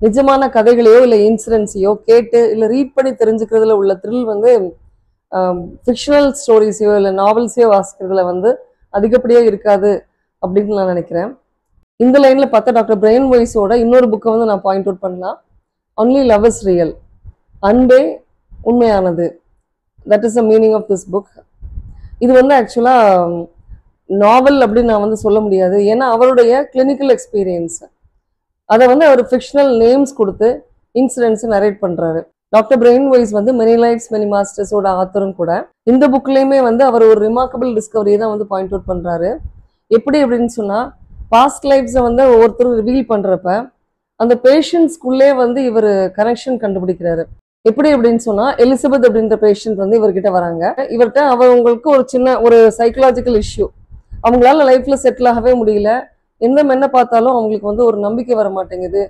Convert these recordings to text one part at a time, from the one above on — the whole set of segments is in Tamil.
நிஜமான கதைகளையோ இல்லை இன்சிடென்ட்ஸையோ கேட்டு இல்லை ரீட் பண்ணி தெரிஞ்சுக்கிறதுல உள்ள த்ரில் வந்து ஃபிக்ஷனல் ஸ்டோரிஸையோ இல்லை நாவல்ஸையோ வாசிக்கிறதுல வந்து அதிகப்படியாக இருக்காது அப்படின்னு நான் நினைக்கிறேன். இந்த லைனில் பார்த்தா டாக்டர் பிரையன் வைஸோட இன்னொரு புக்கை வந்து நான் பாயிண்ட் அவுட் பண்ணலாம். ஒன்லி லவ் இஸ் ரியல், அன்பே உண்மையானது. That is the meaning of this book. இது வந்து ஆக்சுவலாக நாவல் அப்படின்னு நான் வந்து சொல்ல முடியாது. ஏன்னா அவருடைய கிளினிக்கல் எக்ஸ்பீரியன்ஸ் அதை வந்து அவர் ஃபிக்ஷனல் நேம்ஸ் கொடுத்து இன்சிடென்ட்ஸை நரேட் பண்ணுறாரு. டாக்டர் பிரையன் வைஸ் வந்து மெனி லைஃப்ஸ் மெனி மாஸ்டர்ஸோட ஆத்தரும் கூட. இந்த புக்லேயுமே வந்து அவர் ஒரு ரிமார்க்கபிள் டிஸ்கவரியை தான் வந்து பாயிண்ட் அவுட் பண்ணுறாரு. எப்படி அப்படின்னு சொன்னால், பாஸ்ட் லைஃப்ஸை வந்து ஒவ்வொருத்தரும் ரிவீல் பண்ணுறப்ப அந்த பேஷண்ட்ஸ்குள்ளே வந்து இவர் கனெக்ஷன் கண்டுபிடிக்கிறாரு. எப்படி அப்படின்னு சொன்னால், எலிசபெத் அப்படின்ற பேஷண்ட் வந்து இவர்கிட்ட வராங்க. இவர்கிட்ட அவங்களுக்கு ஒரு சின்ன ஒரு சைக்கலாஜிக்கல் இஷ்யூ. அவங்களால லைஃப்ல செட்டில் ஆகவே முடியல. எந்த மென்ன பார்த்தாலும் அவங்களுக்கு வந்து ஒரு நம்பிக்கை வர மாட்டேங்குது,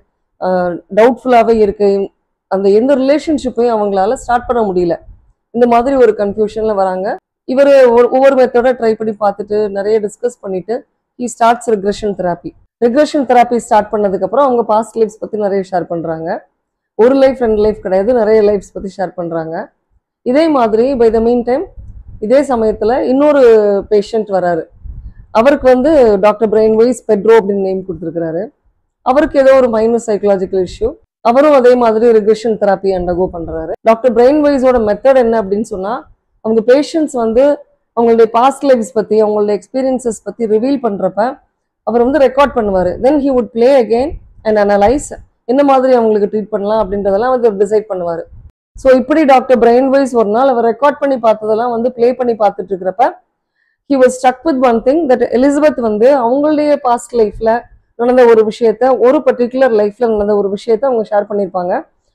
டவுட்ஃபுல்லாகவே இருக்கு. அந்த எந்த ரிலேஷன்ஷிப்பையும் அவங்களால ஸ்டார்ட் பண்ண முடியல. இந்த மாதிரி ஒரு கன்ஃபியூஷன்ல வராங்க. இவர் ஒவ்வொரு மெத்தடை ட்ரை பண்ணி பார்த்துட்டு நிறைய டிஸ்கஸ் பண்ணிட்டு he starts regression therapy. Regression therapy start பண்ணதுக்கப்புறம் அவங்க பாஸ்ட் லைஃப்ஸ் பற்றி நிறைய ஷேர் பண்ணுறாங்க. ஒரு லைஃப் 2 லைஃப் கிடையாது, நிறைய லைஃப்ஸ் பற்றி ஷேர் பண்ணுறாங்க. இதே மாதிரி பை த மீன் டைம் இதே சமயத்தில் இன்னொரு பேஷண்ட் வராரு. அவருக்கு வந்து டாக்டர் பிரையன் வைஸ் பெட்ரோ அப்படின்னு நேம் கொடுத்துருக்கிறாரு. அவருக்கு ஏதோ ஒரு மைனர் சைக்கலாஜிக்கல் இஷ்யூ. அவரும் அதே மாதிரி ரெக்ரெஷன் தெராப்பி அண்டர்கோ பண்ணுறாரு. டாக்டர் பிரையன் வைஸோட மெத்தட் என்ன அப்படின்னு சொன்னால், அவங்க பேஷண்ட்ஸ் வந்து அவங்களுடைய பாஸ்ட் லைஃப்ஸ் பற்றி அவங்களுடைய எக்ஸ்பீரியன்சஸ் பற்றி ரிவீல் பண்ணுறப்ப அவர் வந்து ரெக்கார்ட் பண்ணுவார். Then he would play again and analyse என்ன மாதிரி அவங்களுக்கு ட்ரீட் பண்ணலாம் அப்படின்றதெல்லாம் வந்து டிசைட் பண்ணுவார். ஸோ இப்படி டாக்டர் பிரையன் வைஸ் ஒரு நாள் அவர் ரெக்கார்ட் பண்ணி பார்த்ததெல்லாம் வந்து பிளே பண்ணி பார்த்துட்டு இருக்கிறப்ப he was stuck with one thing, that Elizabeth வந்து அவங்களுடைய பாஸ்ட் லைஃப்ல நடந்த ஒரு விஷயத்த, ஒரு பர்டிகுலர் லைஃப்ல நடந்த ஒரு விஷயத்த அவங்க ஷேர் பண்ணியிருப்பாங்க.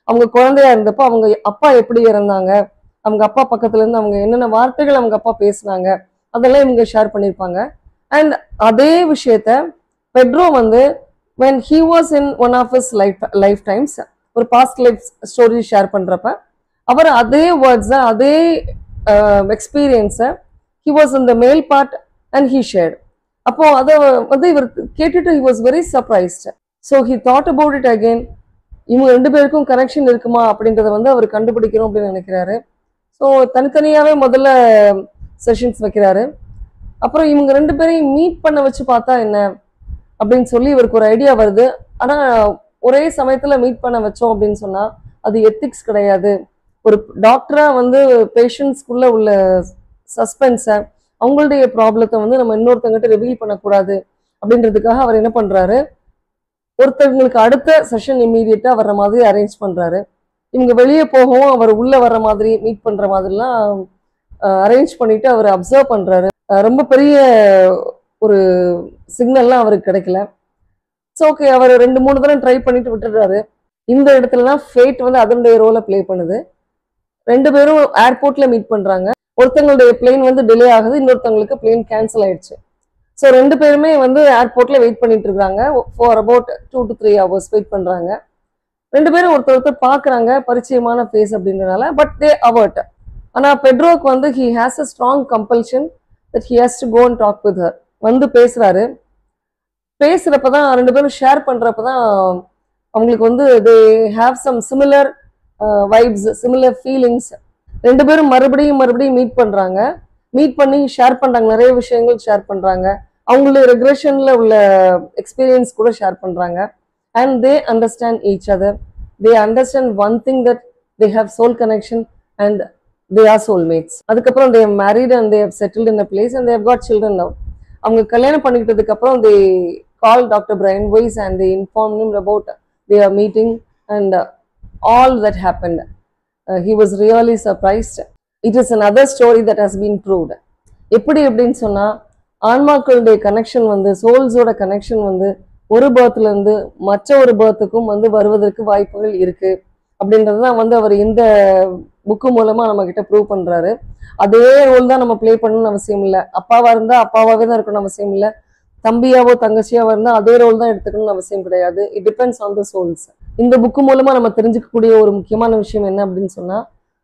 அவங்க குழந்தையா இருந்தப்போ அவங்க அப்பா எப்படி இறந்தாங்க, அவங்க அப்பா பக்கத்துல இருந்து அவங்க என்னென்ன வார்த்தைகள் அவங்க அப்பா பேசினாங்க, அதெல்லாம் இவங்க ஷேர் பண்ணியிருப்பாங்க. அண்ட் அதே விஷயத்த பெட்ரோ வந்து when he was in one of his life times ஒரு பாஸ்ட் லைஃப் ஸ்டோரி ஷேர் பண்றப்ப அவர் அதே வேர்ட்ஸை அதே எக்ஸ்பீரியன்ஸை he was in the male part and he shared. அப்போ அதை வந்து இவர் கேட்டுட்டு he was very surprised. So he thought about it again. இவங்க 2 பேருக்கும் கனெக்ஷன் இருக்குமா அப்படின்றத வந்து அவர் கண்டுபிடிக்கணும் அப்படின்னு நினைக்கிறாரு. ஸோ தனித்தனியாகவே முதல்ல செஷன்ஸ் வைக்கிறாரு. அப்புறம் இவங்க 2 பேரையும் மீட் பண்ண வச்சு பார்த்தா என்ன அப்படின்னு சொல்லி இவருக்கு ஒரு ஐடியா வருது. ஆனால் ஒரே சமயத்தில் மீட் பண்ண வச்சோம் அப்படின்னு சொன்னால் அது எத்திக்ஸ் கிடையாது. ஒரு டாக்டராக வந்து பேஷண்ட்ஸ்குள்ள உள்ள சஸ்பென்ஸை, அவங்களுடைய ப்ராப்ளத்தை வந்து நம்ம இன்னொருத்தங்கிட்ட ரிவீல் பண்ணக்கூடாது அப்படின்றதுக்காக அவர் என்ன பண்ணுறாரு, ஒருத்தவங்களுக்கு அடுத்த செஷன் இம்மீடியட்டா வர்ற மாதிரி அரேஞ்ச் பண்றாரு. இவங்க வெளியே போகவும் அவர் உள்ள வர்ற மாதிரி மீட் பண்ற மாதிரிலாம் அரேஞ்ச் பண்ணிட்டு அவர் அப்சர்வ் பண்றாரு. ரொம்ப பெரிய ஒரு சிக்னல்லாம் அவருக்கு கிடைக்கல. ஸோ ஓகே, அவர் 2-3 தடவை ட்ரை பண்ணிட்டு விட்டுடுறாரு. இந்த இடத்துல தான் ஃபேட் வந்து அதனுடைய ரோலை பிளே பண்ணுது. 2 பேரும் ஏர்போர்ட்ல மீட் பண்றாங்க. ஒருத்தங்களுடைய பிளேன் வந்து டிலே ஆகுது, இன்னொருத்தவங்களுக்கு பிளேன் கேன்சல் ஆயிடுச்சு. ஸோ 2 பேருமே வந்து ஏர்போர்ட்ல வெயிட் பண்ணிட்டு இருக்காங்க. For about 2 to 3 hours wait பண்றாங்க. 2 பேரும் ஒருத்தர் பாக்குறாங்க, பரிச்சயமான ஃபேஸ் அப்படின்றனால. But they avert. ஆனா பெட்ரோக்கு வந்து he has a strong compulsion that he has to go and talk with her. வந்து பேசுறாரு. பேசுறப்பதான் 2 பேரும் ஷேர் பண்றப்பதான் அவங்களுக்கு வந்து they have some similar vibes, similar feelings. 2 பேரும் மறுபடியும் மீட் பண்றாங்க. மீட் பண்ணி ஷேர் பண்றாங்க, நிறைய விஷயங்கள் ஷேர் பண்றாங்க. அவங்களுடைய ரெக்ரெஷன்ல உள்ள எக்ஸ்பீரியன்ஸ் கூட ஷேர் பண்றாங்க. And they understand each other. They understand one thing that they have soul connection and they are soulmates. அதுக்கப்புறம் they have married and they have settled in a place and they have got children now. அவங்க கல்யாணம் பண்ணிக்கிட்டதுக்கு அப்புறம் they call doctor Brian Weiss and they inform him about their meeting and all that happened. He was really surprised. It is another story that has been proved. எப்படி அப்படின்னு சொன்னா, ஆன்மாக்களுடைய கனெக்ஷன் வந்து, சோல்ஸோட கனெக்ஷன் வந்து ஒரு பர்த்ல இருந்து மற்ற ஒரு பர்த்துக்கும் வந்து வருவதற்கு வாய்ப்புகள் இருக்கு அப்படின்றதுதான் வந்து அவர் இந்த புக்கு மூலமா நம்ம கிட்ட ப்ரூவ் பண்றாரு. அதே ரோல் தான் நம்ம பிளே பண்ணணும்னு அவசியம் இல்லை. அப்பாவா இருந்தா அப்பாவாவே தான் இருக்கணும்னு அவசியம் இல்லை. தம்பியாவோ தங்கச்சியாவோ இருந்தா அதே ரோல் தான் எடுத்துக்கணும்னு அவசியம் கிடையாது. It depends on the souls. இந்த புக்கு மூலமா நம்ம தெரிஞ்சுக்கக்கூடிய ஒரு முக்கியமான விஷயம் என்ன அப்படின்னு சொன்னா,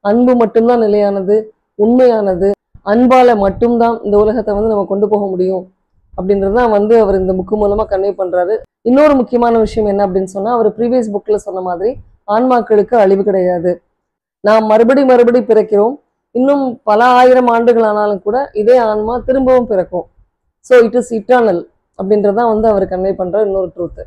அன்பு மட்டும்தான் நிலையானது, உண்மையானது. அன்பால மட்டும்தான் இந்த உலகத்தை வந்து நம்ம கொண்டு போக முடியும் அப்படின்றது தான் வந்து அவர் இந்த புக்கு மூலமா கன்வே பண்றாரு. இன்னொரு முக்கியமான விஷயம் என்ன அப்படின்னு சொன்னா, அவர் ப்ரீவியஸ் புக்ல சொன்ன மாதிரி ஆன்மாக்களுக்கு அழிவு கிடையாது. நாம் மறுபடி பிறக்கிறோம். இன்னும் பல ஆயிரம் ஆண்டுகள் ஆனாலும் கூட இதே ஆன்மா திரும்பவும் பிறக்கும். ஸோ இட் இஸ் இட்டர்னல் அப்படின்றதான் வந்து அவர் கன்வே பண்ற இன்னொரு ட்ரூத்.